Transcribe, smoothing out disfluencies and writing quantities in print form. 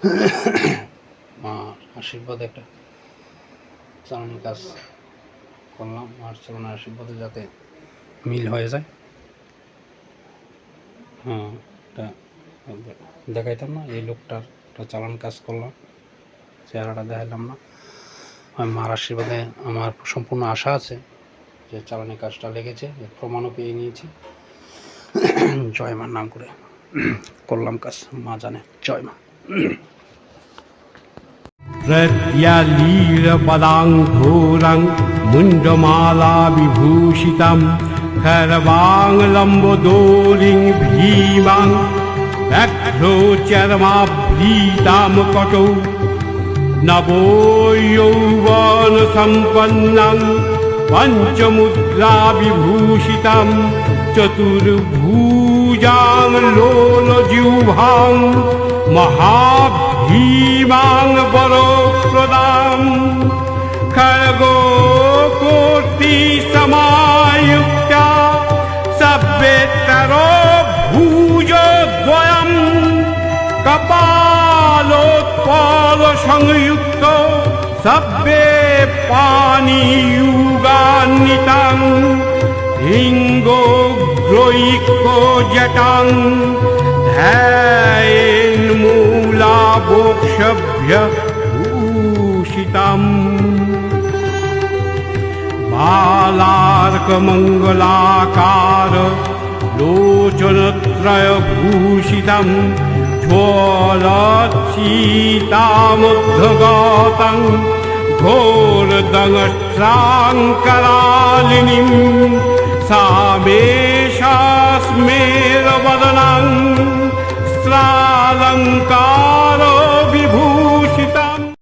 মার আশীর্বাদে একটা চালানোর কাজ করলাম, মার চালানোর আশীর্বাদে যাতে মিল হয়ে যায়। হ্যাঁ, এটা দেখাইতাম না, এই লোকটার একটা চালান কাজ করলাম, চেহারাটা দেখাইলাম না। আমি মার আশীর্বাদে আমার সম্পূর্ণ আশা আছে যে চালানি কাজটা লেগেছে, প্রমাণও পেয়ে নিয়েছি। জয় মার নাম করে করলাম কাজ, মা জানে। জয় মা। प्रत्यलीलपदाङ्घोरं मुण्डमाला विभूषितं खरवां लम्बोदोलिं भीमां व्याघ्रोचर्माभ्रीतां कटौ नवोयौवनसम्पन्नं पञ्चमुद्राविभूषितं चतुर्भुजां लोलजिह्वां महाभीमां वरप्रदां खड्गो कोटि समायुक्ता सभ्येतरो भुजद्वयं कपालोत्पलसंयुक्त सभ्ये पाणियुगान्वितं हिङ्गोग्रैकजटां ध्यायेन्मूलावोक्षभ्य भूषितम् बालार्कमङ्गलाकार लोचनत्रयभूषितं ज्वलच्छीतामुद्धगतं घोरदंष्ट्राङ्करालिनीं सामेषास्मेरवदनं स्त्रालङ्कार